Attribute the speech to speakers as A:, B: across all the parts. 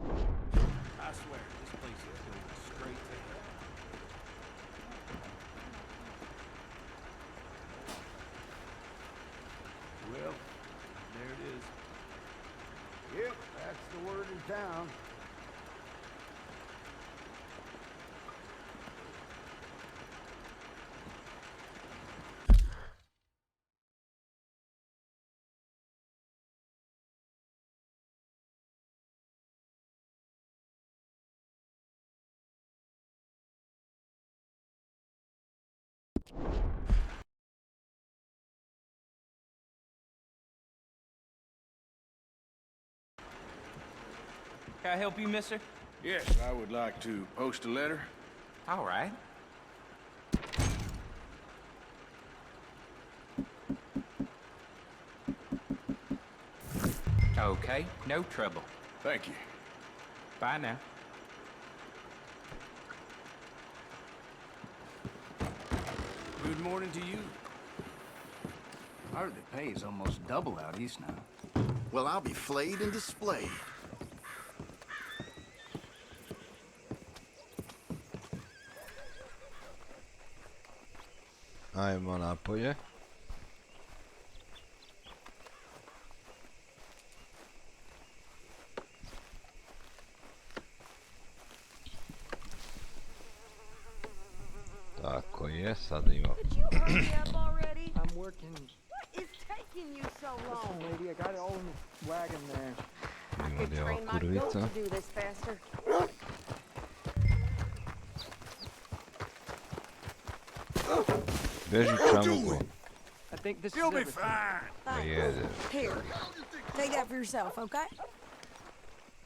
A: I swear, this place is going straight to hell. Well, there it is.
B: Yep, that's the word in town.
A: Can I help you, mister?
C: Yes, I would like to post a letter.
A: All right. Okay, no trouble.
C: Thank you.
A: Bye now. Good morning to you.
B: I heard the pay is almost double out east now.
D: Well, I'll be flayed and displayed.
E: Ajmo napolje. Tako je, sada ima.
F: I'm working.
G: What is taking you so
F: Listen,
G: long?
F: lady, I got it all in the wagon there.
G: I
E: Ima
G: could
E: djeva
G: train my goat
E: kurvica.
G: to do this faster.
E: Beži čamuku.
F: I think this
C: You'll
F: is
C: be
F: everything.
C: fine.
G: Thanks.
E: Jede.
G: Here, take that for yourself, okay?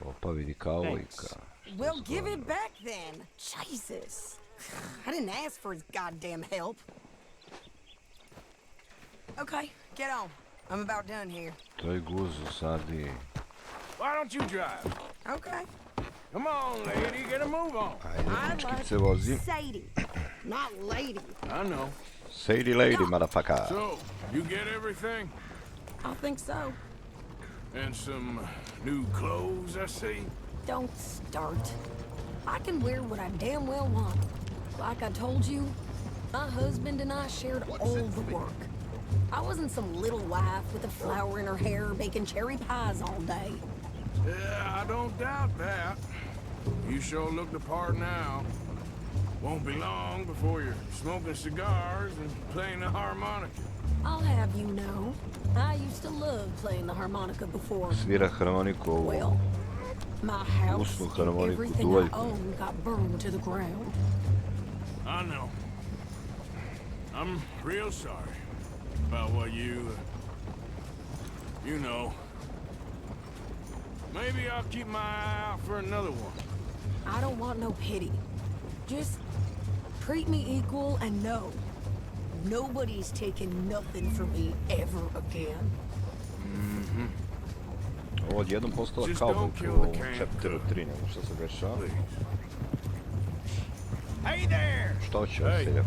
E: Opa vidi kauvojka.
G: Well, give it back then. Jesus. I didn't ask for his goddamn help. Okay, get on. I'm about done here.
E: To je guzu sadi.
C: Why don't you drive?
G: Okay.
C: Come on, lady, get a move on.
E: Ajde,
G: I
E: muškice
G: like
E: vozi.
G: Sadie, not lady.
C: I know.
E: Sadie lady, motherfucker.
C: So, you get everything?
G: I think so.
C: And some new clothes, I see.
G: Don't start. I can wear what I damn well want. Like I told you, my husband and I shared all the work. I wasn't some little wife with a flower in her hair baking cherry pies all day.
C: Yeah, I don't doubt that. You sure look the part now. Won't be long before you're smoking cigars and playing the harmonica.
G: I'll have you know, I used to love playing the harmonica before.
E: Svira harmoniku ovu.
G: Well, my house
E: Usnu
G: and
E: harmoniku,
G: everything I
E: duvaljku.
G: owned got burned to the ground.
C: I know. I'm real sorry about what you know. Maybe I'll keep my eye out for another one.
G: I don't want no pity. Just treat me equal and know nobody's taking nothing from me ever again.
E: Ovo odjednom postala
C: Just
E: kaubojka
C: don't kill
E: u ovom
C: the can
E: chapteru
C: cook.
E: 3, nego što se dešava.
A: Hey there!
E: Što će ovaj
C: Hey.
E: seljak?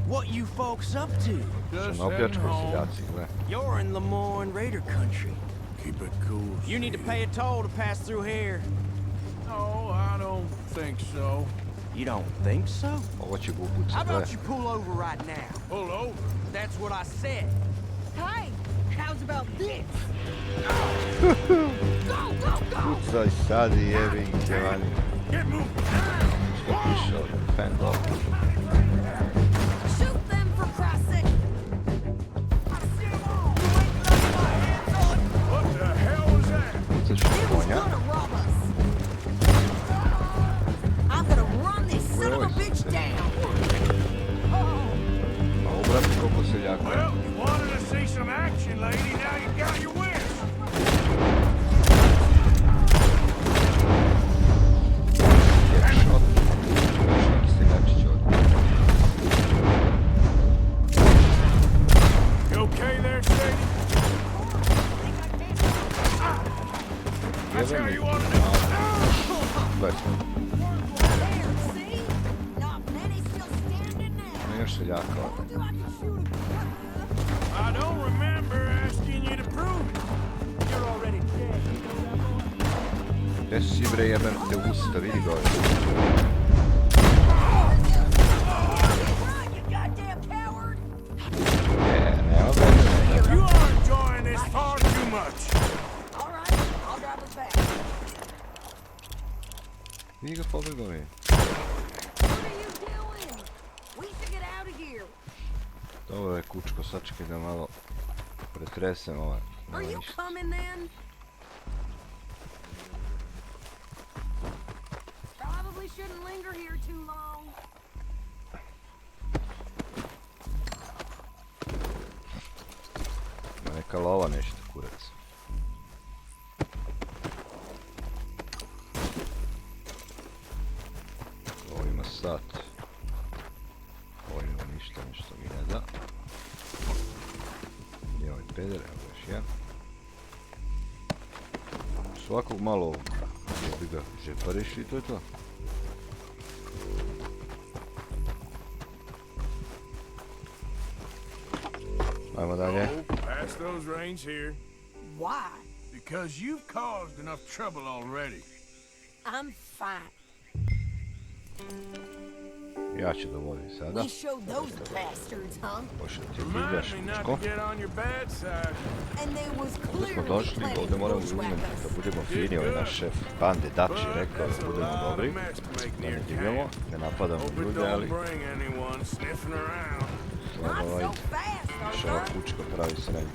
A: What you folks up to?
E: Što
C: Just
E: na
C: heading
E: opljačkaju
C: home.
E: seljaci, gle.
A: You're in Lemoyne Raider country.
C: Keep it cool.
A: You need to
C: Steve.
A: pay a toll to pass through here.
C: No, I don't think so.
A: You don't think so?
E: Ovo će ga
A: How
E: upucati, gle.
A: about you pull over right now?
C: Pull over.
A: That's what I said.
G: Hey, how's about this? Go, go, go!
E: Pucaj sad i jebim te vani.
C: Get moving.
E: Što piše ovdje? Fend up.
G: Shoot them for Christ's sake!
C: What the hell was that?
E: Pucaš
G: He
E: u
G: was
E: konja.
G: gonna rob us. I'm gonna run this son of a bitch down.
E: A ovo brate koliko seljaka.
C: Well, you wanted to see some action, lady. Now you got your wish.
E: Headshot. Još neki seljačić ovdje.
C: You okay there, Sadie? That's how
E: Jebe
C: you
E: mi.
C: want to do it.
E: Gledaj,
G: There, see? Not many still standing now.
E: ima još seljaka ovdje.
G: Told you I could shoot him.
C: I don't remember asking you to prove it.
A: You're already dead. You know that, boy?
E: Gdje si bre jebem te usta, vidi ga ovdje.
G: You goddamn coward!
E: Nema veze.
C: You are enjoying this far too much.
G: All right, I'll drive us back.
E: Vidi ga pobjegao mi.
G: What are you doing? We should get out of here.
E: Dobro je kučko, sačekaj da malo pretresem ovaj.
G: Are you coming then? Probably shouldn't linger here too long.
E: Ima neka lova nešto, kurac. Ovo ima sat. Ovo ima ništa, nešto mi ne da. Gdje ovaj peder, evo još jedan. Svakog malo bi ga žepariš i to je to. Ajmo dalje.
C: Oh, pass those reins here.
G: Why?
C: Because you've caused enough trouble already.
G: I'm fine.
E: Ja ću da vodim sada.
G: We showed those bastards, huh?
E: Pošto ti
C: Remind
E: divljaš,
C: me not
E: kučko.
C: to get on your bad side.
G: And there was
E: Ovdje smo
G: clearly
E: došli,
G: plenty
E: ovdje
G: of
E: moramo uzmeti
G: bushwhackers.
E: da budemo fini, ovaj naš šef bande Dači rekao da budemo dobri, da ne divljamo, ne napadamo
C: Hope it
E: ljude,
C: don't
E: ali
C: bring anyone sniffing around.
G: Not
E: ovaj,
G: so fast,
E: naša ova
G: Arthur.
E: kučka pravi srednje.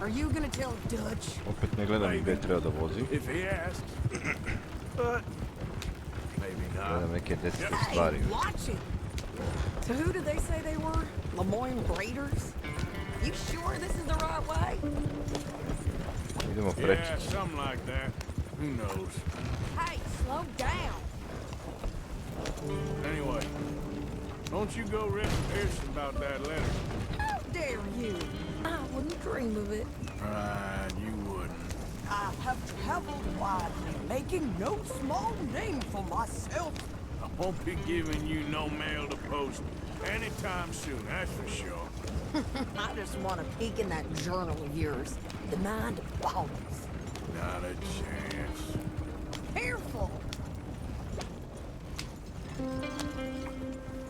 G: Are you gonna tell Dutch?
E: Opet ne gledam gdje treba da vozi,
C: If he asks. But maybe not.
E: gledam neke desetke
G: Hey,
E: stvari.
G: watch it. So who did they say they were? Lemoyne Raiders? You sure this is the right way?
E: Idemo
C: Yeah,
E: preći.
C: something like that. Who knows?
G: Hey, slow down.
C: Anyway, don't you go ripping Pearson about that letter.
G: How dare you? I wouldn't dream of it.
C: Right, you wouldn't.
G: I have traveled widely, making no small name for myself.
C: I won't be giving you no mail to post anytime soon, that's for sure.
G: I just want a peek in that journal of yours. The Mind of Wallace.
C: Not a chance.
G: Careful!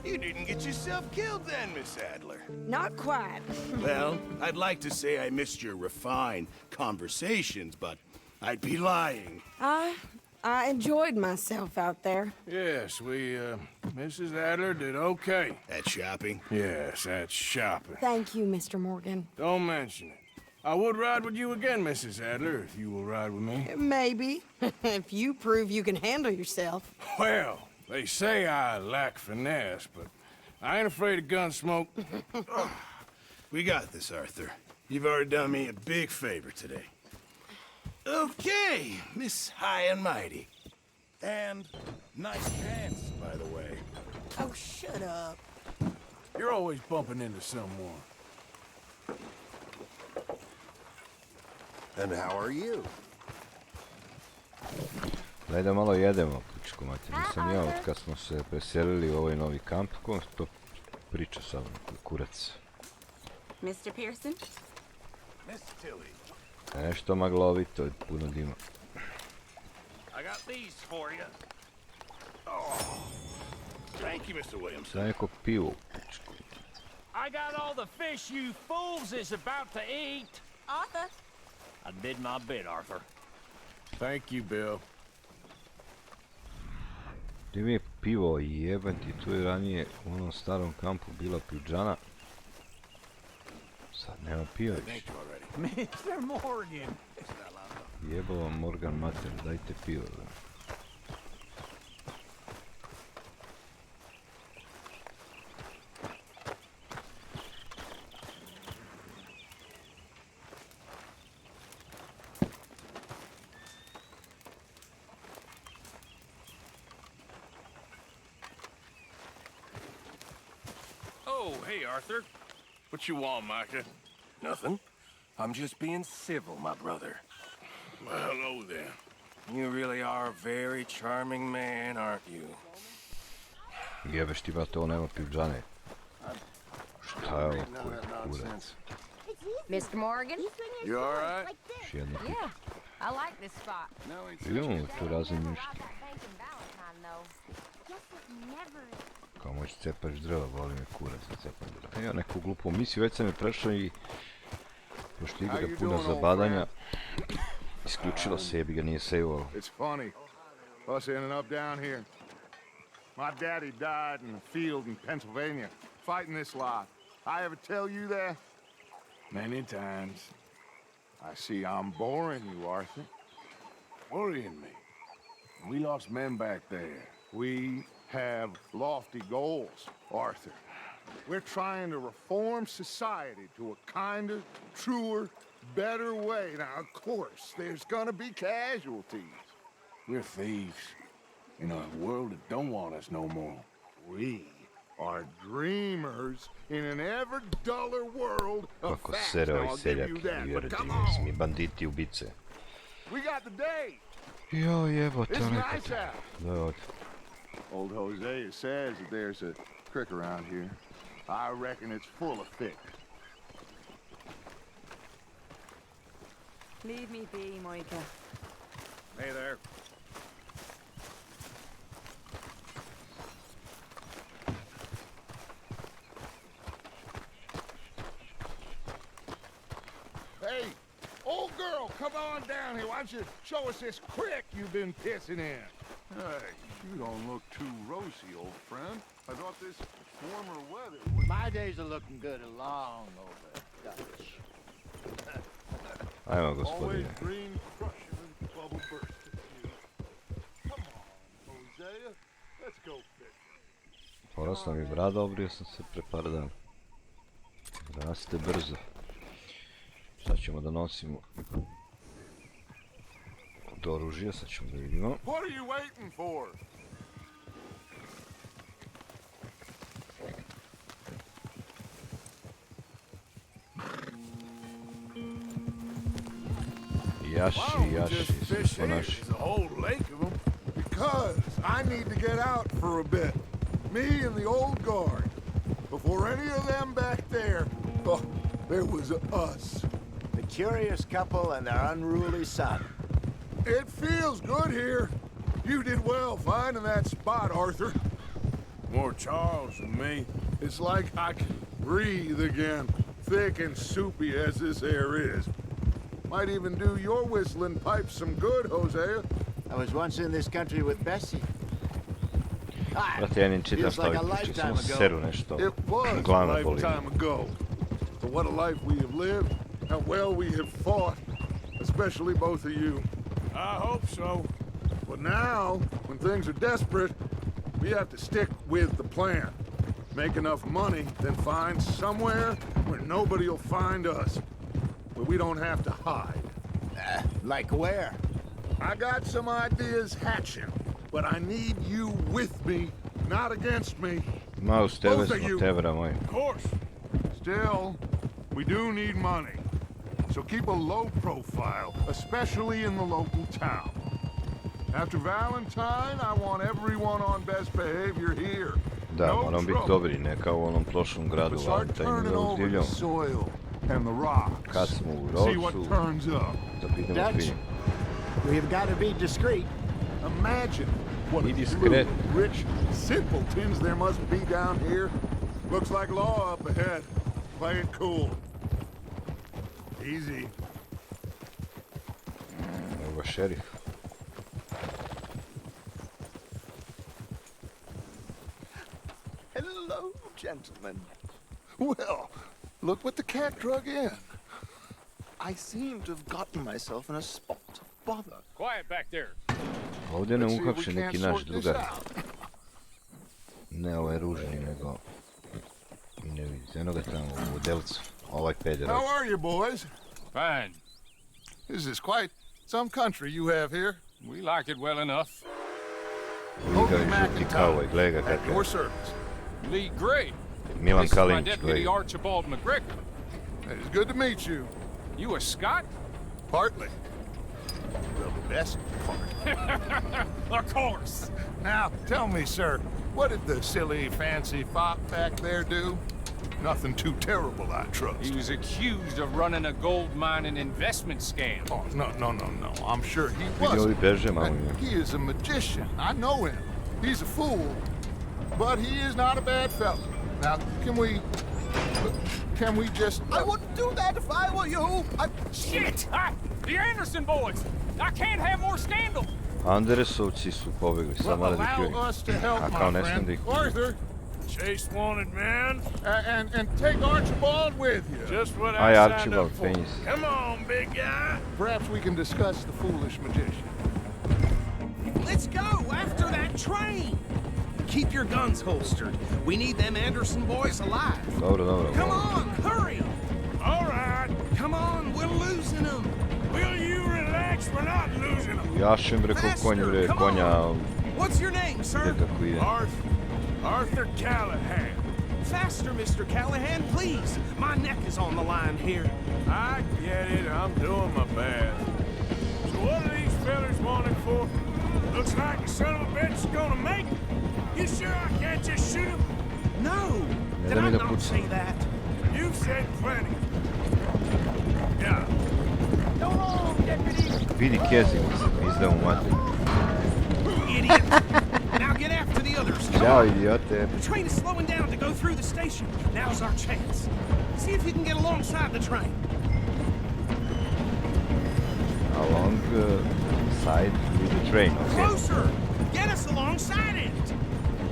D: You didn't get yourself killed then, Miss Adler.
G: Not quite.
D: Well, I'd like to say I missed your refined conversations, but I'd be lying.
G: I enjoyed myself out there.
C: Yes, Mrs. Adler did okay.
D: At shopping?
C: Yes, that's shopping.
G: Thank you, Mr. Morgan.
C: Don't mention it. I would ride with you again, Mrs. Adler, if you will ride with me.
G: Maybe. If you prove you can handle yourself.
C: Well, they say I lack finesse, but I ain't afraid of gun smoke.
D: We got this, Arthur. You've already done me a big favor today. Okay, Miss High and Mighty. And nice pants, by the way.
G: Oh, shut up.
C: You're always bumping into someone.
D: And how are you?
E: Daj da malo jedemo, kučko mati. Nisam ja od kad smo se preselili u ovaj novi kamp. Ko to priča sa mnom, kurac?
H: Mr. Pearson?
D: Miss Tilly.
E: Nešto maglovito, puno dima.
A: I got these for you.
D: Thank you, Mr. Williamson.
E: Za neko pivo, kučko.
A: I got all the fish you fools is about to eat.
H: Arthur?
A: I did my bit, Arthur.
C: Thank you, Bill.
E: Gdje mi je pivo jebati, tu je ranije u onom starom kampu bila pivdžana. Sad nema piva više.
A: Mr. Morgan.
E: Jebo vam Morgan mater, dajte pivo. Da.
C: Oh, hey, Arthur. What you want, Micah?
I: Nothing. I'm just being civil, my brother.
C: Well, hello then.
I: You really are a very charming man, aren't you?
E: Jebeš ti brate, ovo nema pivdžane. Šta je ovo kurac?
H: Mr. Morgan?
C: You all right?
E: Još jedno pivo.
H: Yeah. I like this spot.
I: No, it's
E: Imamo tu razumništvo.
H: Rob that bank in Valentine, though. Guess it never...
E: Kao moći cepaš drva, voli me kurac da cepam drva. Ja neku glupu misiju, već sam je prešao i pošto igra puna zabadanja, isključilo se, jebi ga nije sejvalo.
J: It's funny, us ending up down here. My daddy died in a field in Pennsylvania, fighting this lot. I ever tell you that?
C: Many times.
J: I see I'm boring you, Arthur. Worrying me. We lost men back there. We have lofty goals, Arthur. We're trying to reform society to a kinder, truer, better way. Now, of course, there's gonna be casualties.
C: We're thieves in a world that don't want us no more.
J: We are dreamers in an ever duller world of
E: Kako
J: facts.
E: sere
J: Now,
E: ovaj
J: I'll give
E: seljak
J: you
E: i
J: that,
E: vjere
J: but come
E: džinjevci
J: on.
E: mi, banditi, ubice.
J: We got the day.
E: Jo jebote,
J: It's
E: onaj
J: nice out.
E: da je ovdje.
J: Old Hosea says that there's a creek around here. I reckon it's full of fish.
H: Leave me be, Moika.
J: Hey there. Hey, old girl, come on down here. Why don't you show us this creek you've been pissing in?
K: Hey, you don't look too rosy, old friend. I thought this warmer weather would...
B: My days are looking good along over, Dutch.
E: Ajmo
K: Always
E: gospodine.
K: green crushing and bubble bursting. Come on, Hosea. Let's go fishing.
E: Porasla mi brada, obrio sam se pre par dana. Raste brzo. Sad ćemo da nosimo od oružja, sad ćemo da vidimo.
J: What are you waiting for?
E: Jaši, jaši, svi smo naši.
J: There's a whole lake of them. Because I need to get out for a bit. Me and the old guard. Before any of them back there, oh, there was us.
B: The curious couple and their unruly son.
J: It feels good here. You did well finding that spot, Arthur.
C: More Charles than me.
J: It's like I can breathe again, thick and soupy as this air is. Might even do your whistling pipes some good, Hosea.
B: I was once in this country with Bessie.
E: Brate, ja ne čitam
B: Feels
E: šta
B: like a
E: ovi pričaju, samo
B: lifetime ago.
E: seru nešto.
J: It was a
E: Glava boli.
J: lifetime ago. But what a life we have lived, how well we have fought, especially both of you.
C: I hope so.
J: But now, when things are desperate, we have to stick with the plan. Make enough money, then find somewhere where nobody will find us. Where we don't have to hide.
B: Like where?
J: I got some ideas hatching, but I need you with me, not against me.
E: Ma, uz tebe
J: Both of
E: smo,
J: you.
E: tebra moj.
J: Of course. Still, we do need money. So keep a low profile, especially in the local town. After Valentine, I want everyone on best behavior here.
E: Da,
J: No
E: moramo biti
J: trouble.
E: dobri, ne kao u onom prošlom gradu,
J: But start
E: Valentine
J: turning
E: da
J: over
E: uzdivljamo.
J: the soil and the rocks.
E: Kad smo u
J: See what
E: Rovcu,
J: turns up.
E: da vidimo
B: Dutch,
E: film.
B: we've got to be discreet.
J: Imagine what
E: Be
J: a
E: discreet.
J: few rich simpletons there must be down here. Looks like law up ahead. Play it cool. Easy.
E: Evo ga šerif.
J: Hello, gentlemen. Well, look what the cat drug in. I seem to have gotten myself in a spot of bother.
A: Quiet back there.
E: Ovdje nam
J: Let's see if we
E: uhapše
J: can't
E: neki naš
J: sort this
E: drugar.
J: out.
E: Ne ovaj ružni, nego... I ne vidite, eno ga tamo u delcu. Ovaj peder.
J: How are you, boys?
A: Fine.
J: This is quite some country you have here.
A: We like it well enough.
E: Liga i žuti kauvoj, gleda ga
J: At
E: kakav.
J: your service.
A: Lee Gray.
E: Milan
A: This is my
E: Kalinić,
A: deputy
E: gleda.
A: Archibald McGregor.
J: It's good to meet you.
A: You a Scot?
J: Partly. Well, the best part.
A: Of course.
J: Now, tell me, sir, what did the silly, fancy fop back there do? Nothing too terrible, I trust.
A: He was accused of running a gold mining investment scam.
J: Oh, no. I'm sure he
E: Vidi ovi beže malo
J: wasn't.
E: njega.
J: He is a magician. I know him. He's a fool, but he is not a bad fellow. Now, can we just...
I: I wouldn't do that if I were you.
A: Shit! The Anderson boys! I can't have more scandal!
E: Andersovci su pobegli, samo radi
J: allow
E: Curie.
J: us to help,
E: A kao
J: my
E: ne smijem da ih...
J: friend. Arthur,
C: Chase wanted man.
J: and take Archibald with you.
C: Just what
E: Aj,
C: I signed
E: Archibald,
C: up for.
E: penji se.
C: Come on, big guy.
J: Perhaps we can discuss the foolish magician.
I: Let's go after that train. Keep your guns holstered. We need them Anderson boys alive.
E: Dobro.
I: Come on, hurry.
C: All right.
I: Come on, we're losing them.
C: Will you relax? We're not losing them.
E: Jašem rekao konju, bre, konja...
I: What's your name, sir?
E: Ide kako ide.
C: Arthur Callahan.
I: Faster, Mr. Callahan, please. My neck is on the line here.
C: I get it. I'm doing my best. So what are these fellas wanted for? Looks like the son of a bitch is gonna make it. You sure I can't just shoot him?
I: No. Did I not say that?
C: You've said plenty. Yeah.
I: Go on, deputy.
E: Vidi Kezi mu se pizda u materiju.
I: Idiot. Now get after the others. Come
E: Ćao,
I: on.
E: idiote.
I: The train is slowing down to go through the station. Now's our chance. See if you can get alongside the train.
E: Along side with the train, okay.
I: Closer! Get us alongside it!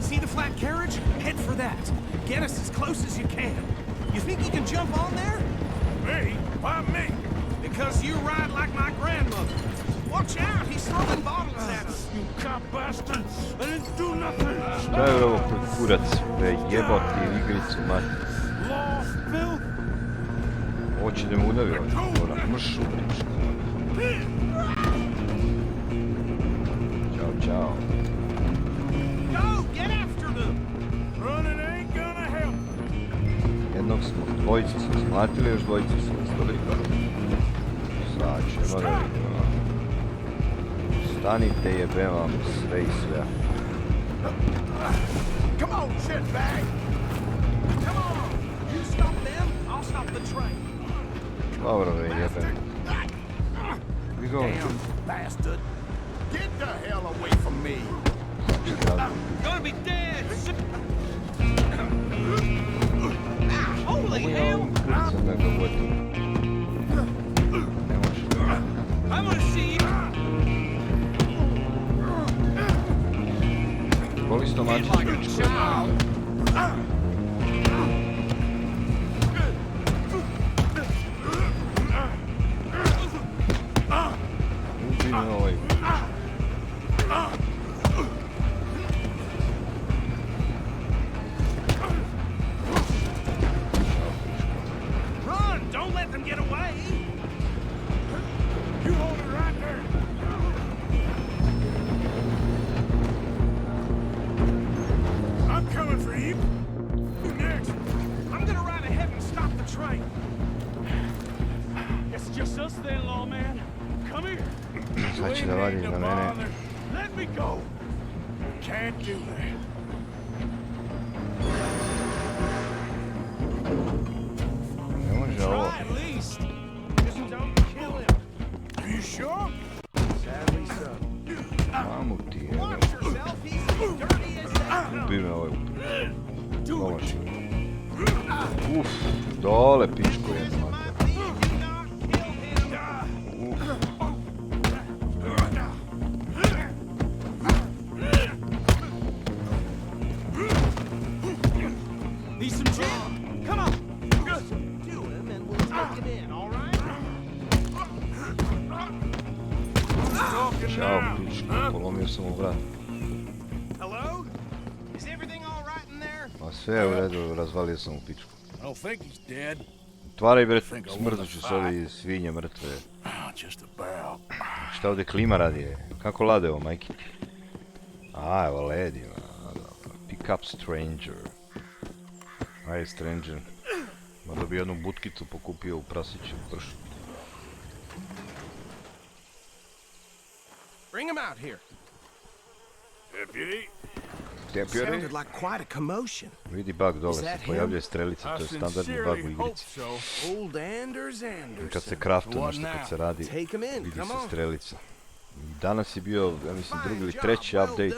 I: See the flat carriage? Head for that. Get us as close as you can. You think you can jump on there?
C: Me? Why me?
I: Because you ride like my grandmother. Watch out, he's throwing bottles at us.
C: You cop bastard! I didn't do nothing!
E: Šta je ovo kurac? Da je jebati igricu, mati.
C: Lost, Bill?
E: Hoće da me udavi ovdje. Dobra, mršu, prička. Ćao.
I: Go, get after them!
C: Running ain't gonna help.
E: Jednog smo, dvojici smo shvatili, još dvojici smo ostali. Sad ćemo da vidimo. Stanite, jebem vam sve i sve.
I: Come on, shitbag! Come on! You stop them, I'll stop the train.
E: Dobro, bre, jebem. Vi go.
I: Damn bastard! Get the hell away from me! I'm gonna be dead! Holy hell!
E: Kuricom da ga uvodi. Ne može.
I: I'm gonna see you!
E: Boli stomačić, pičko. Ubi me ovaj.
I: Run! Don't let them get away!
C: You hold it right there. I'm coming for you. You next.
I: I'm gonna ride ahead and stop the train.
A: It's just us then, lawman. Come here.
E: Sad će da vadi na mene.
C: Let me go. Can't do that.
E: Ne može ovo.
I: Try at least. Just don't kill him.
C: Are you sure?
I: Sadly so.
E: Mamu ti je.
I: Watch yourself, he's as dirty as they
E: Ubi
I: come.
E: me ovaj. Pomoći. Uf, dole pičko jedna.
I: My plea, do not kill him.
A: Need some gin? Come on.
I: Do him and we'll take it in, all right?
E: Ćao pičko, polomio sam mu vrat.
I: Hello? Is everything all right in there?
E: Ma sve je u redu, razvalio sam mu pičku.
C: I don't think he's dead.
E: Otvaraj bre, smrzut ću se ovi svinje mrtve.
C: Just about.
E: Šta ovdje klima radi je? Kako lade ovo, majke? A, evo ledi, pick up stranger. Ajde, stranger. Možda bi jednu butkicu pokupio u prasiću pršu.
I: Bring him out here.
C: Deputy,
I: Sounded like quite a commotion.
E: Vidi bug dole
I: Is
E: se
I: that him?
E: pojavljuje strelica, to je standardni bug u igrici.
I: Old Anders
E: I kad se
I: Anderson.
E: craftuje nešto, kad se radi,
I: Take him in.
E: vidi
I: Come
E: se
I: on.
E: strelica. I danas je bio, ja mislim, drugi ili treći update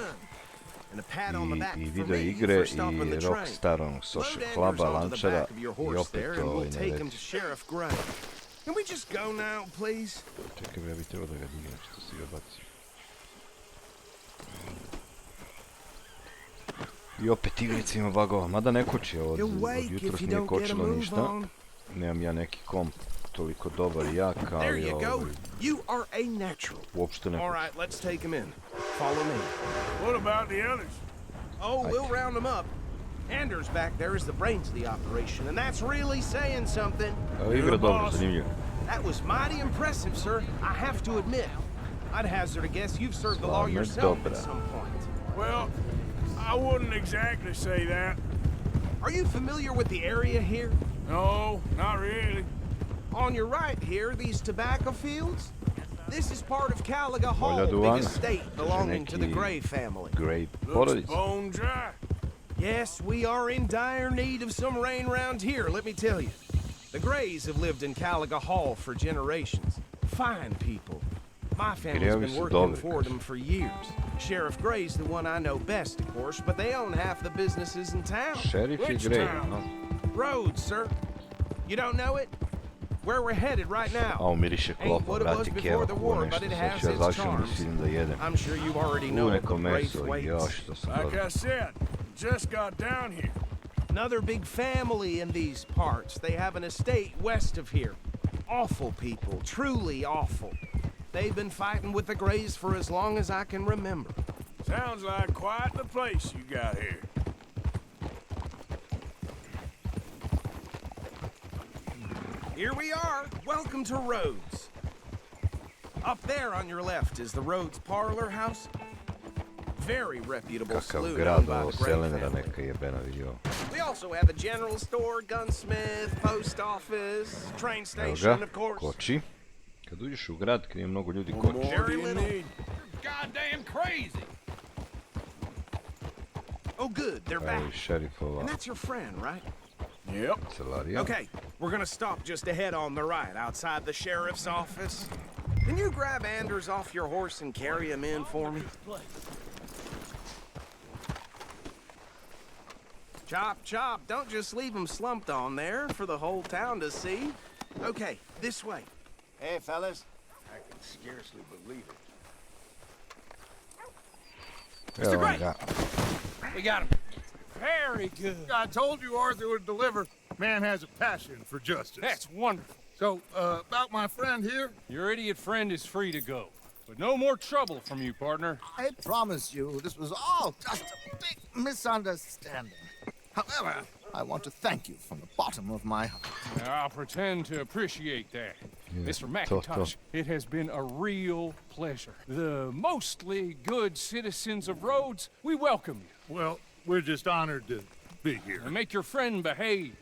E: i video igre i Rockstarog hlaba, lančara i opet to ne redi.
I: Can we just go now, please?
E: Čekaj, ja bih trebao da ga digram, što si ga bacio. I opet igrica ima bugova, mada ne koči, od jutros nije kočilo ništa. Nemam ja neki komp toliko dobar i jak, ali uopšte ne koči.
I: Alright, let's take him in. Follow me.
C: What about the others?
I: Oh, we'll round them up. Anders back there is the brains of the operation, and that's really saying something.
E: Evo igra dobro, zanimljivo.
I: That was mighty impressive, sir. I have to admit. I'd hazard a guess you've served the law yourself at some point.
C: Well, I wouldn't exactly say that.
I: Are you familiar with the area here?
C: No, not really.
I: On your right here, these tobacco fields? This is part of Caliga Hall, big estate belonging to the Gray family.
E: Gray
C: Looks bone dry.
I: Yes, we are in dire need of some rain round here, let me tell you. The Grays have lived in Caliga Hall for generations. Fine people. My family's been working for them for years. Sheriff Gray's the one I know best, of course, but they own half the businesses in town.
E: Sheriff Gray, no?
I: Roads, sir. You don't know it? Where we're headed right now.
E: A miriše klopa, vrati keva, kuo nešto, sad ću ja zašao mislim da jedem.
I: I'm sure you already know
E: neko meso, još što sam
C: Like I said, just got down here.
I: Another big family in these parts. They have an estate west of here. Awful people, truly awful. They've been fighting with the Grays for as long as I can remember.
C: Sounds like quite the place you got here.
I: Here we are. Welcome to Rhodes. Up there on your left is the Rhodes Parlor House. Very reputable saloon owned by the Gray family. We also have a general store, gunsmith, post office, train station, of course.
E: Koči. Kad uđeš u grad, kad je mnogo ljudi koči.
A: Goddamn crazy.
I: Oh, good, they're back.
E: Šerifova.
I: And that's your friend, right?
C: Yep.
E: Celarija.
I: Okay, we're gonna stop just ahead on the right, outside the sheriff's office. Can you grab Anders off your horse and carry him in for me? Chop, chop, don't just leave him slumped on there for the whole town to see. Okay, this way.
K: Hey, fellas. I can scarcely believe it.
I: Mr. Gray!
A: We got him. Very good.
K: I told you Arthur would deliver. Man has a passion for justice.
A: That's wonderful.
K: So, about my friend here?
A: Your idiot friend is free to go. But no more trouble from you, partner.
L: I promise you, this was all just a big misunderstanding. However, I want to thank you from the bottom of my heart.
A: I'll pretend to appreciate that. Mr. McIntosh, it has been a real pleasure. The mostly good citizens of Rhodes, we welcome you.
K: Well, we're just honored to be here.
A: And make your friend behave.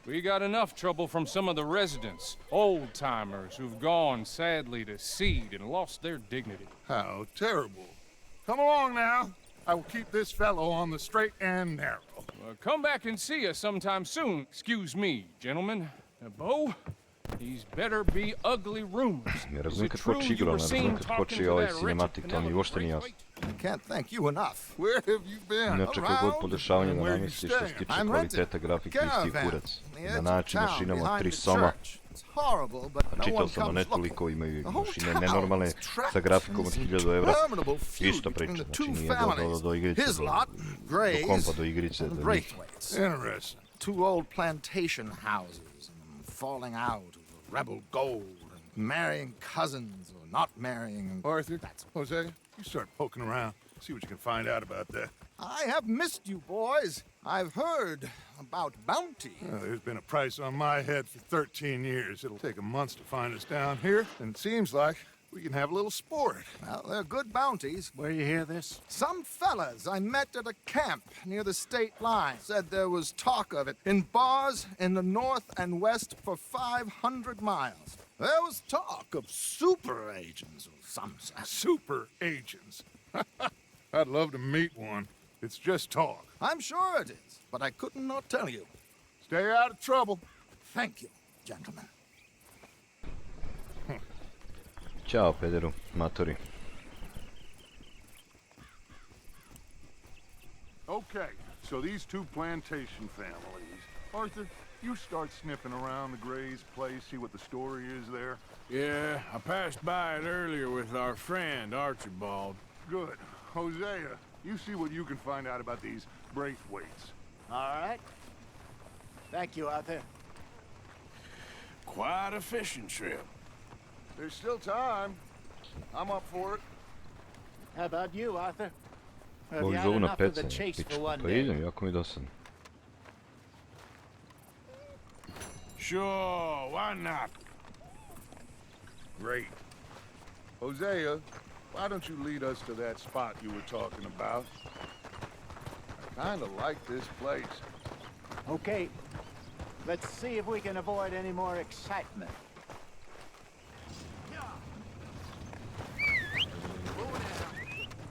A: We got enough trouble from some of the residents, old-timers who've gone, sadly, to seed and lost their dignity.
K: How terrible. Come along now. I will keep this fellow on the straight and narrow.
A: Come back and see us sometime soon. Excuse me, gentlemen. Bo, these better be ugly rumors.
E: Ne razumijem kad koči igra, ne razumijem kad koči ovaj cinematik, to mi uopšte nije jasno.
L: I can't thank you enough. Where have you been?
E: Inače, kogod podešavanje da namesti što se tiče kvaliteta grafike isti kurac. Da naći mašinama 3 soma. A čitao sam da netoliko imaju mašine nenormalne sa grafikom od 1000 evra. Isto priča, znači nije do igrice, do kompa do igrice.
L: Interesting. 2 old plantation houses and falling out of rebel gold and marrying cousins or not marrying.
K: Arthur, Jose, you start poking around. See what you can find out about that.
L: I have missed you, boys. I've heard about bounty.
K: There's been a price on my head for 13 years. It'll take a month to find us down here, and it seems like we can have a little sport.
L: Well, they're good bounties.
K: Where you hear this?
L: Some fellas I met at a camp near the state line said there was talk of it in bars in the north and west for 500 miles. There was talk of super agents or some such.
K: Super agents. I'd love to meet one.
J: It's just talk.
L: I'm sure it is, but I couldn't not tell you.
J: Stay out of trouble.
L: Thank you, gentlemen.
E: Ćao, pederu, matori.
J: Okay, so these two plantation families. Arthur, you start sniffing around the Gray's place, see what the story is there.
C: Yeah, I passed by it earlier with our friend, Archibald.
J: Good. Hosea, you see what you can find out about these Braithwaites.
M: All right. Thank you, Arthur.
C: Quite a fishing trip.
J: There's still time. I'm up for it.
M: How about you, Arthur? Have
E: Ovo
M: you had
E: zovu na
M: enough of the
E: pecanje,
M: chase
E: pičku.
M: for one
E: Pa
M: day?
E: idem, jako mi dosadno.
C: Sure, why not?
J: Great. Hosea, why don't you lead us to that spot you were talking about? I kind of like this place.
M: Okay. Let's see if we can avoid any more excitement.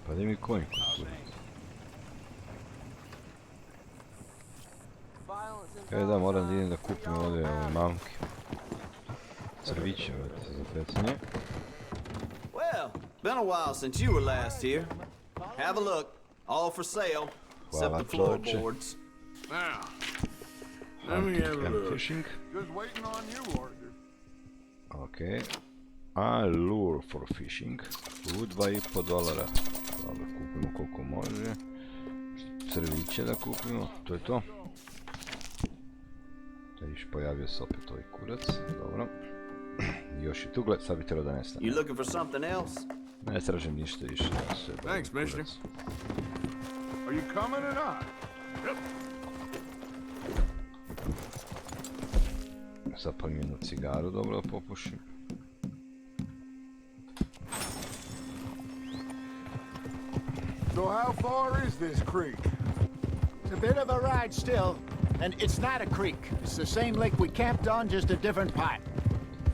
E: Pa gdje mi konj kod? Da, moram da idem da kupim ovdje ove mamke. Crviće, vrati, za pecanje.
N: Well, been a while since you were last here. Have a look. All for sale, except the floorboards.
C: Now, let me have a look.
E: Fishing.
J: Just waiting on you, Arthur.
E: Ok. A lure for fishing. U $2,5. Dobro, kupimo koliko može. Crviće da kupimo, to je to. Viš, pojavio se opet ovaj kurac, dobro. Još i tu gled, sad bi trebao da nestane.
N: You looking for something else?
E: Ne tražim ništa više.
C: Thanks, mister.
J: Are you coming or not? Yep.
E: Zapalim jednu cigaru, dobro da popušim.
J: So how far is this creek?
M: It's a bit of a ride still, and it's not a creek. It's the same lake we camped on, just a different part.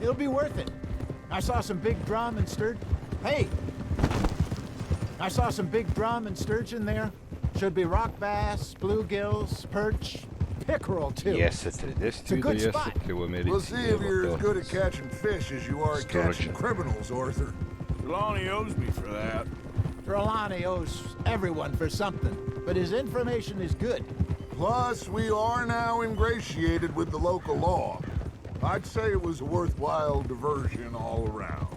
M: It'll be worth it. I saw some big drum and sturgeon. Hey! I saw some big drum and sturgeon there. Should be rock bass, bluegills, perch, pickerel too.
E: Jesete, gdje si ti vidio jesete u Americi?
J: We'll see if you're as good at catching fish as you are at catching criminals, Arthur.
C: Trelawney owes me for that.
M: Trelawney owes everyone for something, but his information is good.
J: Plus, we are now ingratiated with the local law. I'd say it was a worthwhile diversion all around.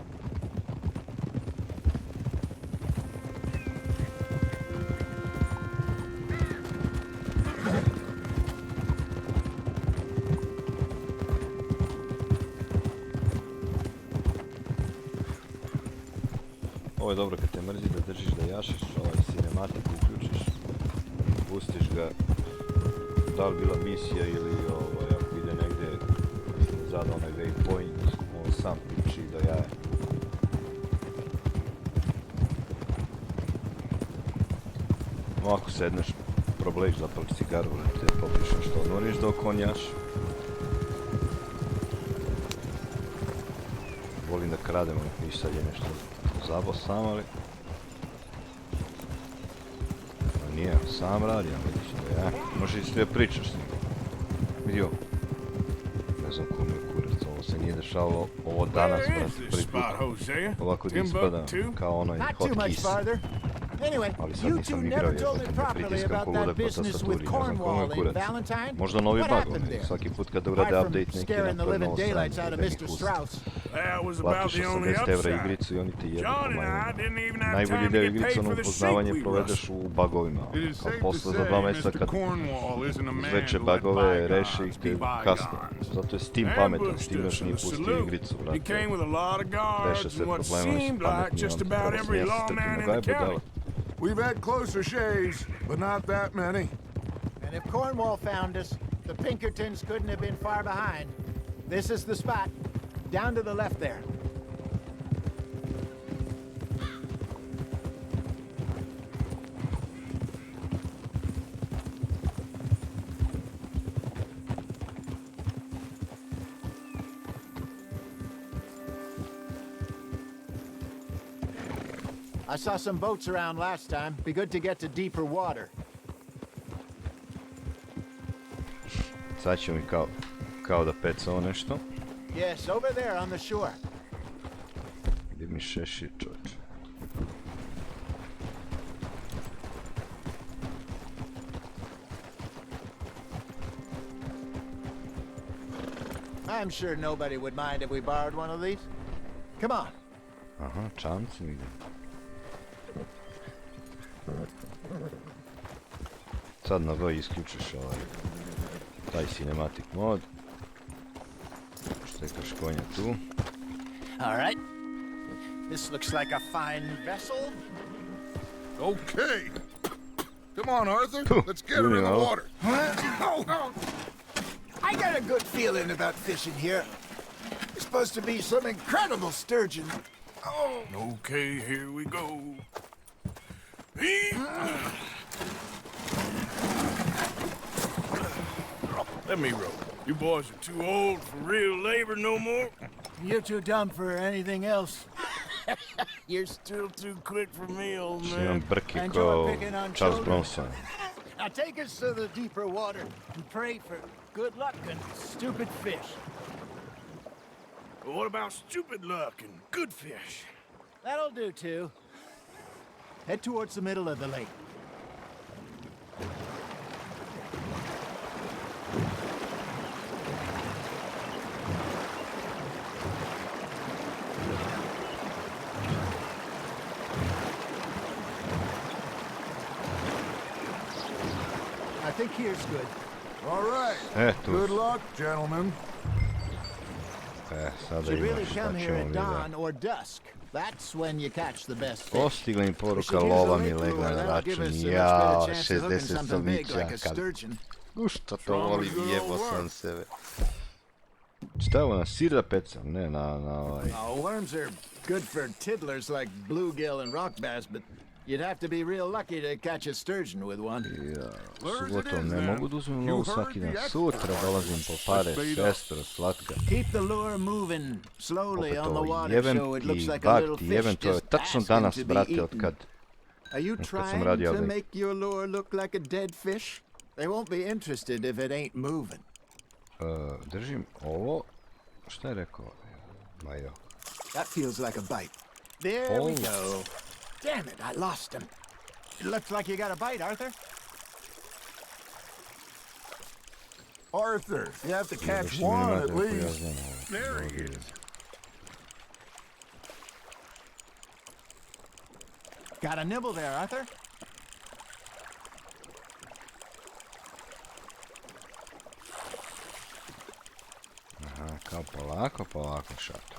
E: Ovo je dobro kad te mrzi da držiš da jašeš, ovaj cinematik uključiš, pustiš ga, da li bila misija ili ako ide negdje zada onaj waypoint, on sam priči do jaja. Ovako sedneš, probleš, zapališ cigaru, te popiš što odmoriš dok on jaš. Volim da kradem, viš sad je nešto zabo sam, ali nije, sam radi, ja vidiš da ja, može i sve pričaš s njim. Vidio, ne znam kome je kurac, ovo se nije dešavalo, ovo danas, brat, prvi put, ovako da ispada kao onaj hotkis.
M: Anyway, you two never told me properly about that business with Cornwall in Valentine.
E: Možda novi
M: What
E: bug,
M: happened there?
E: svaki put kada urade update neki
M: Scaring the
E: napravi
M: living
E: novo
M: daylights
E: stranje,
M: out of
E: da
M: Mr.
E: ih
M: Strauss.
C: That was about
E: platiš
C: the only
E: 80 evra
C: upside.
E: igricu i oni ti jedu
C: John and I
E: pomaju.
C: didn't even have
E: Najbolji
C: time to
E: deo
C: get
E: igrice,
C: paid
E: ono
C: for the
E: upoznavanje
C: sheep we
E: provedeš
C: rustled.
E: u bugovima.
J: It is
E: Kao
J: safe to
E: posle za
J: say
E: 2 mjeseca
J: Mr.
E: kad
J: Cornwall isn't a man
E: izveče
J: to let
E: bagove, reši ih
J: bygones
E: te
J: be
E: kasne.
J: bygones.
E: Zato je Steam pametan, Steam još nije pustio igricu,
C: He
E: brate.
C: came with a lot of guards
E: Reše sve
C: and what
E: problema, oni su
C: seemed like
E: pametni,
C: just
E: on
C: about
E: treba
C: every
E: smijesti
C: lawman
E: strpimo
C: in
E: ga,
C: the
E: je
C: county.
E: budala.
J: We've had closer shaves, but not that many.
M: And if Cornwall found us, the Pinkertons couldn't have been far behind. This is the spot, down to the left there. I saw some boats around last time. Be good to get to deeper water.
E: sad će mi kao da pecao nešto.
M: Yes, over there on the shore.
E: Gdje mi šešir, čovječe?
M: I'm sure nobody would mind if we borrowed one of these. Come on.
E: Aha, čamci mi ide. Sad na V isključiš taj cinematic mod. Štekaš konja tu.
M: All right. This looks like a fine vessel.
K: Okay. Come on, Arthur. Let's get her in the water.
M: I got a good feeling about fishing here. It's supposed to be some incredible sturgeon.
C: Oh. Okay, here we go. Let me row. You boys are too old for real labor no more.
M: You're too dumb for anything else.
C: You're still too quick for me, old
E: Što imam
C: man.
E: brke kao Charles Bronson.
M: Now take us to the deeper water and pray for good luck and stupid fish.
C: But what about stupid luck and good fish?
M: That'll do too. Head towards the middle of the lake. I think here's good.
K: All right.
E: Tu.
K: Good luck, gentlemen.
E: Sada
M: Should really
E: imaš šta
M: come here
E: ćemo
M: at
E: vidjeti.
M: dawn or dusk. That's when you catch the best fish.
E: Postigla im poruka, lova mi legla na račun. Jao, 60 somića. Što to volim, jebo sam sebe. Šta je ovo, na sir da pecam? Ne, na ovaj...
M: Worms are good for tiddlers like bluegill and rock bass, but you'd have to be real lucky to catch a sturgeon with one.
E: Ja, subotom ne mogu da uzmem lovu svaki dan. Sutra dolazim po pare, sestro, slatka.
M: Keep the lure moving slowly on the water so it looks like a little
E: Opet ovo
M: fish
E: to je
M: just
E: tačno
M: asking
E: danas,
M: to be
E: brate,
M: eaten.
E: otkad
M: Are you
E: sam
M: trying
E: radio
M: to
E: ovaj.
M: make your lure look like a dead fish? They won't be interested if it ain't moving.
E: Držim ovo. Šta je rekao? Majo.
M: That feels like a bite. There we go. Damn it, I lost him. It looks like you got a bite, Arthur.
K: Arthur, you have to catch one at least.
C: There he is.
M: Got a nibble there, Arthur.
E: Aha, kao polako šato.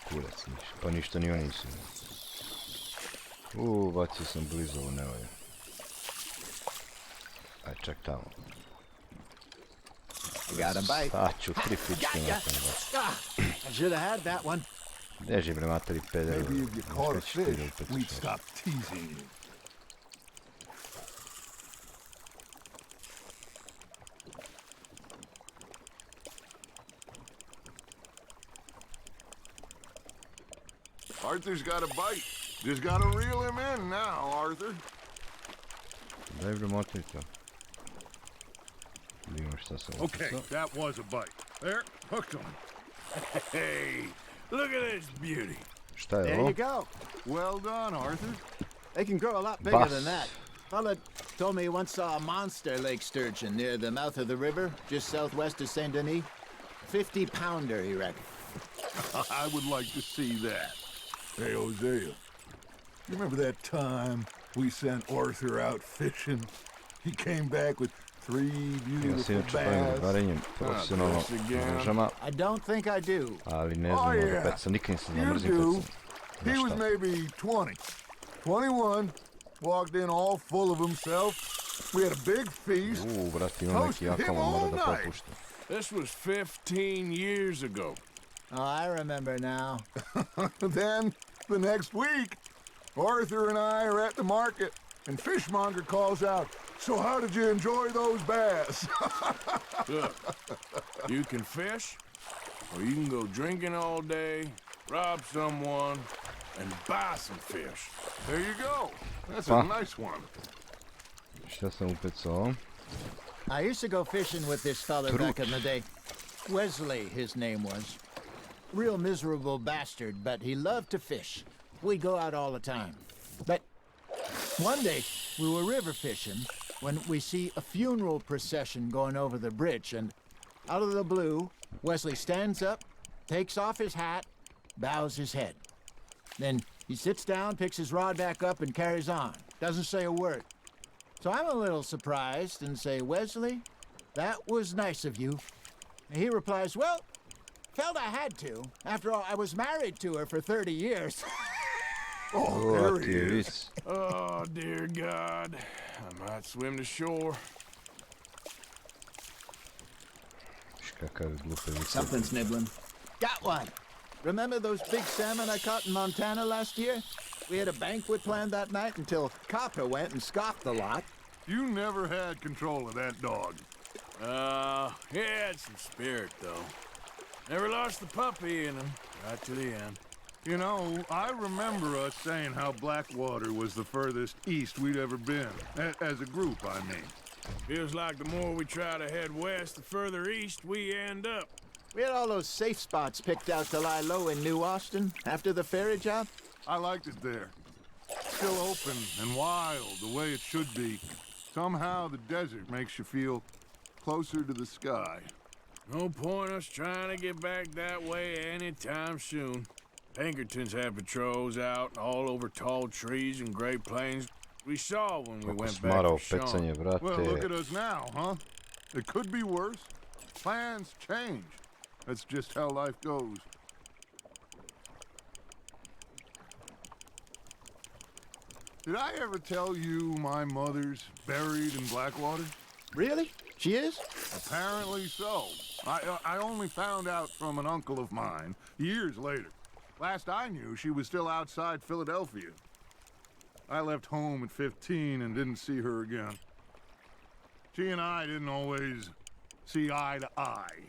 E: Kurac niš, pa ništa ni oni nisu. Bacio sam blizu ovo nevolje. Aj, čak tamo.
M: Got a bite.
E: Sad ću 3 pičke nakon
M: I should have had that one.
E: Deži bre materi pedero.
K: Maybe if you caught a fish, we'd stop teasing you. Arthur's got a bite. Just gotta reel him in now, Arthur.
E: Daj bre materi to. Vidimo šta se ovo.
C: Okay, that was a bite. There, hooked him. Hey, look at this beauty.
E: Šta je
M: There
E: ovo?
M: you go.
K: Well done, Arthur.
M: They can grow a lot bigger than that. Fella told me he once saw a monster lake sturgeon near the mouth of the river, just southwest of Saint Denis. 50-pounder, he reckoned.
K: I would like to see that. Hey, Hosea, you remember that time we sent Arthur out fishing? He came back with 3 beautiful bass.
M: I don't think I do.
E: Ali ne znam ono peca, nikad nisam znao mrzim peca.
K: He was maybe 20, 21, walked in all full of himself. We had a big feast.
E: Brati, imam neki jakama, mora da popušta.
C: This was 15 years ago.
M: Oh, I remember now.
K: Then, the next week, Arthur and I are at the market, and Fishmonger calls out, "So how did you enjoy those bass?"
C: Look, you can fish, or you can go drinking all day, rob someone, and buy some fish.
K: There you go. That's a nice one.
E: Šta sam upecao?
M: I used to go fishing with this fella back in the day. Wesley, his name was. Real miserable bastard, but he loved to fish. We'd go out all the time. But one day, we were river fishing when we see a funeral procession going over the bridge, and out of the blue, Wesley stands up, takes off his hat, bows his head. Then he sits down, picks his rod back up, and carries on. Doesn't say a word. So I'm a little surprised and say, Wesley, that was nice of you. And he replies, well, felt I had to. After all, I was married to her for 30 years.
C: Oh, there he is. Oh, dear God. I might swim to shore.
M: Something's nibbling. Got one. Remember those big salmon I caught in Montana last year? We had a banquet planned that night until Copper went and scoffed the lot.
K: You never had control of that dog.
C: He had some spirit, though. Never lost the puppy in him, right to the end.
K: You know, I remember us saying how Blackwater was the furthest east we'd ever been. As a group, I mean.
C: Feels like the more we try to head west, the further east we end up.
M: We had all those safe spots picked out to lie low in New Austin after the ferry job.
K: I liked it there. Still open and wild, the way it should be. Somehow the desert makes you feel closer to the sky.
C: No point us trying to get back that way anytime soon. Pinkertons have patrols out all over tall trees and Great Plains. We saw when we went back to Sean.
K: Well, look at us now, huh? It could be worse. Plans change. That's just how life goes. Did I ever tell you my mother's buried in Blackwater?
M: Really? She is?
K: Apparently so. I only found out from an uncle of mine years later. Last I knew, she was still outside Philadelphia. I left home at 15 and didn't see her again. She and I didn't always see eye to eye.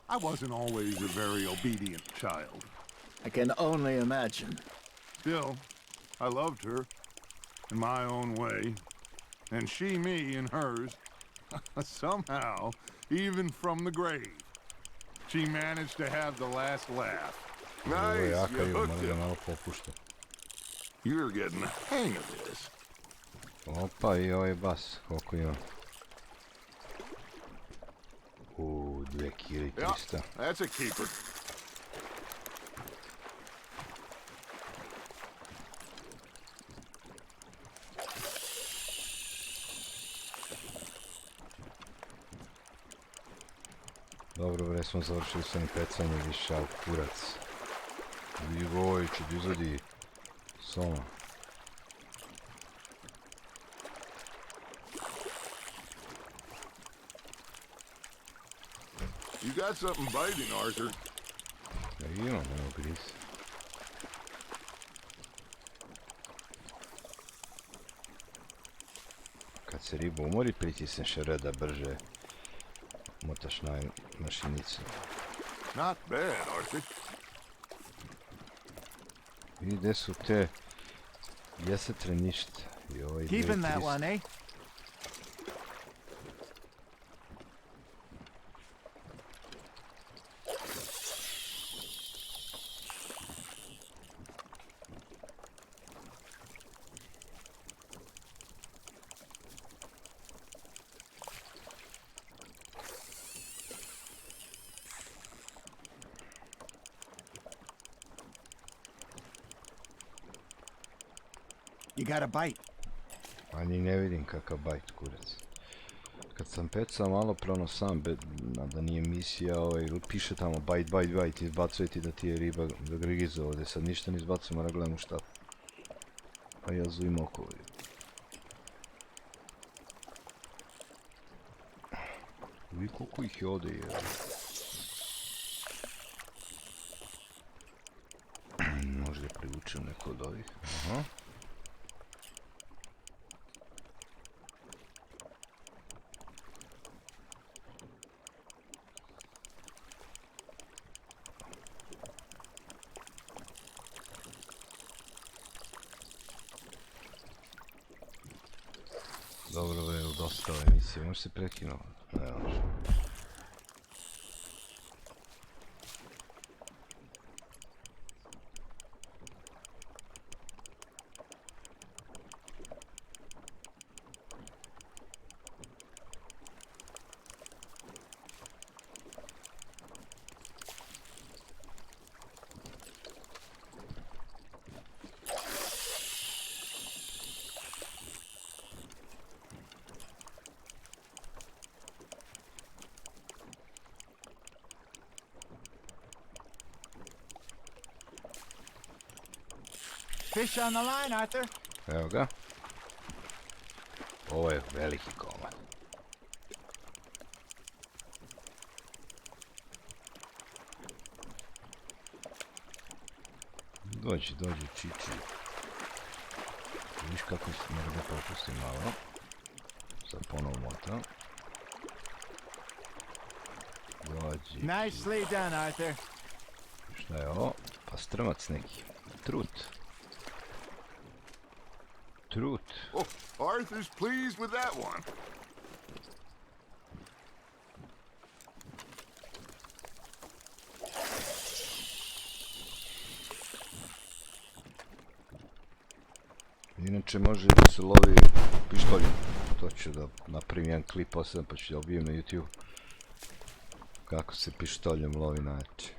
K: I wasn't always a very obedient child.
M: I can only imagine.
K: Still, I loved her in my own way, and she me in hers. Somehow, even from the grave, she managed to have the last laugh. Nice, you hooked him. You're getting the hang of this.
E: Opa, I ovaj bas, koliko ima? 2 kg i 300.
K: Yeah, that's a keeper.
E: Dobro, bre, smo završili sa pecanje, više al kurac. Vidi Vojiću, da izvadi soma.
K: You got something biting, Arthur.
E: Ja imam, evo gris. Kad se riba umori, pritisneš reda brže. Motaš na mašinicu.
K: Not bad, Arthur.
E: Vidi gde su te jesetre ništa.
M: Keeping that one, eh? You got a bite.
E: Ani ne vidim kakav bajt, kurac. Kad sam pecao malo pre ono sam, da nije misija, piše tamo bajt, izbacuje ti da ti je riba grigiza ovdje, sad ništa ne izbacuje, mora gledam u štapu. Pa ja zujim oko ovdje. Vidi koliko ih je ovdje, je. Možda je privučem neko od ovih, aha. dosta ove emisije, može se prekinuo. Ne može.
M: Fish on the line, Arthur.
E: Evo ga. Ovo je veliki komad. Dođi, Čiči. Viš kako se mora da popustim malo. Sad ponovo motam. Dođi.
M: Nicely done, Arthur.
E: Šta je ovo? Pa strmac neki. Trut.
J: Oh, Arthur's pleased with that one.
E: Inače može da se lovi pištoljem. To ću da napravim jedan klip poseban pa ću da obijem na YouTube. Kako se pištoljem lovi najče.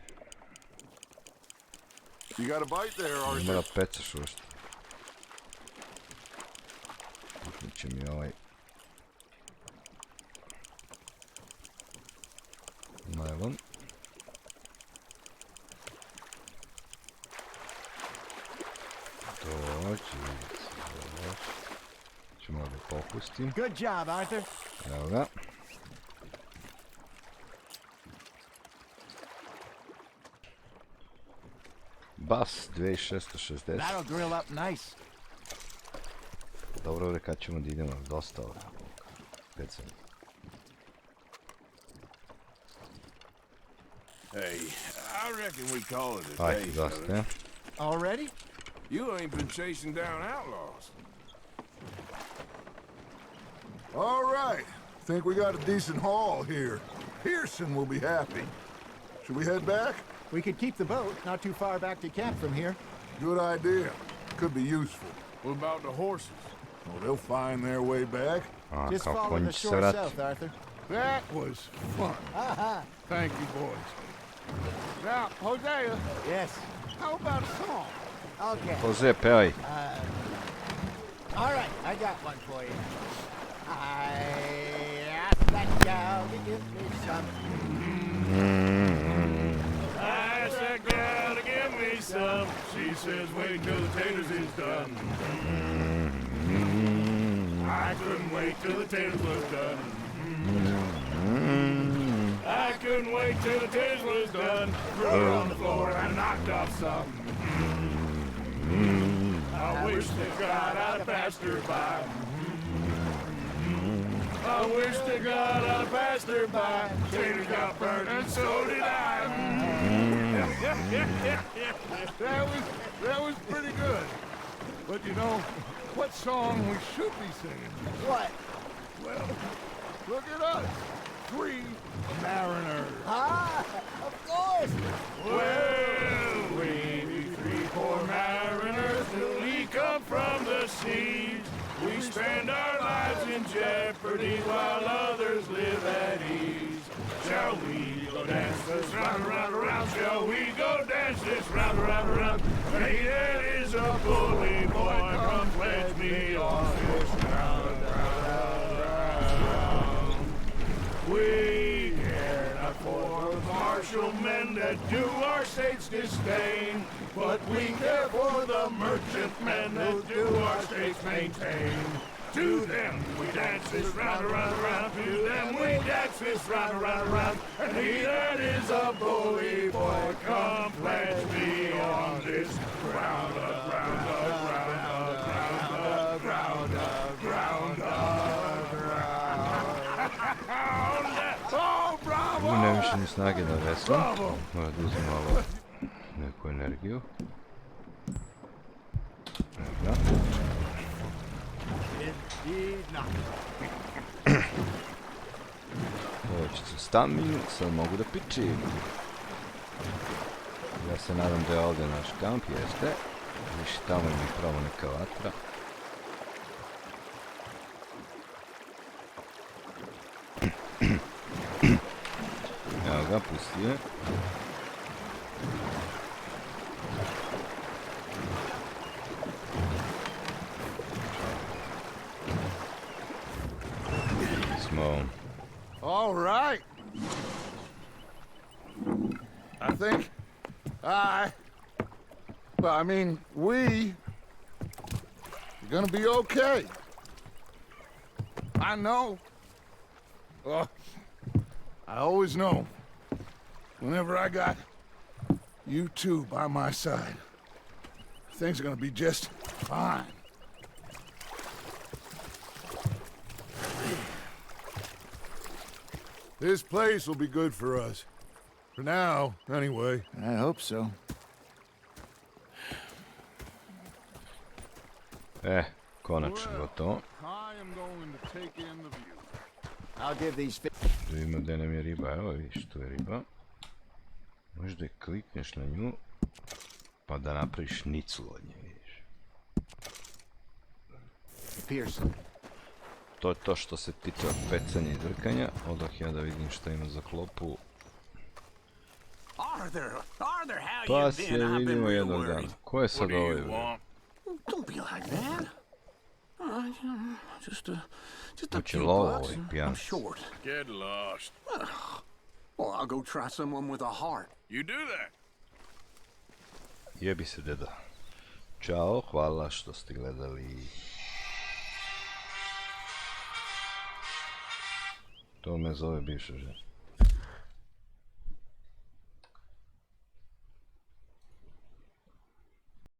J: You got a bite there, Arthur.
E: Ne mora pecaš uopšte. Puknut će mi ovaj najlon. Doći, ću malo da popustim.
M: Good job, Arthur.
E: Evo ga. Bas 2660.
M: That'll grill up nice.
E: Dobro, kad ćemo da idemo, dosta ovoga. Pecam.
C: Hey, I reckon we call it a
E: Ajde,
C: day,
E: dosta,
C: fellas.
M: Already?
C: You ain't been chasing down outlaws.
K: All right. Think we got a decent haul here. Pearson will be happy. Should we head back?
M: We could keep the boat not too far back to camp from here.
K: Good idea. Could be useful.
C: What about the horses?
K: Well, they'll find their way back.
M: Just follow the shore south, Arthur.
C: That was fun. Thank you, boys. Now, Hosea.
M: Yes.
C: How about a song?
M: Okay.
E: Jose, pevaj.
M: All right, I got one for you. I asked that gal to give me some.
C: I asked that gal to give me some. She says wait till the taters is done. I couldn't wait till the taters was done. I couldn't wait till the taters was done. Threw it on the floor and knocked off some. I wish to God I'd passed her by. I wish to God I'd passed her by. Taters got burned and so did I. That was pretty good. But you know, what song we should be singing?
M: What?
C: Well, look at us. 3 mariners.
M: Of course.
C: Well, we be 3 poor mariners till we come from the seas. We spend our lives in jeopardy while others live at ease. Shall we go dance this round, around, around? Shall we go dance this round, around, around? Hey, that is a bully boy, come pledge me on this round, round, round. We care not for the martial men that do our states disdain, but we care for the merchant men that do our states maintain. To them we dance this round, around, around. To them we dance this round, around, around. And he that is a bully boy, come pledge me on this round up, round up, round up, round up, round up, round up, round up. Oh, bravo!
E: Nemam više ni snage da veslam. Mora da uzem malo neku energiju. Evo ga.
M: Indeed not.
E: Povećicu staminu, sad mogu da pičim. Ja se nadam da je ovdje naš kamp, jeste. Viši tamo ima pravo neka vatra. Evo ga, pusti je.
K: All right. I think we are gonna be okay. I know. I always know. Whenever I got you two by my side, things are gonna be just fine. This place will be good for us. For now, anyway.
M: I hope so.
E: Konačno gotovo.
K: I am going to take in the view.
M: I'll give these
E: Da vidimo gdje nam je riba, evo vidiš, tu je riba. Možda klikneš na nju, pa da napraviš niclu od nje, vidiš.
M: Pearson.
E: To je to što se tiče od pecanja i drkanja, odah ja da vidim što ima za klopu. Pa se vidimo jednog dana. Ko je sad ovaj?
J: Don't be like that. Just a
E: Hoće
J: few
E: lovo
J: bucks.
E: ovaj
J: I'm
E: pijan.
J: short.
C: Get lost.
J: Well, I'll go try someone with a heart.
C: You do that.
E: Jebi se deda. Ćao, hvala što ste gledali. To me zove bivša žena.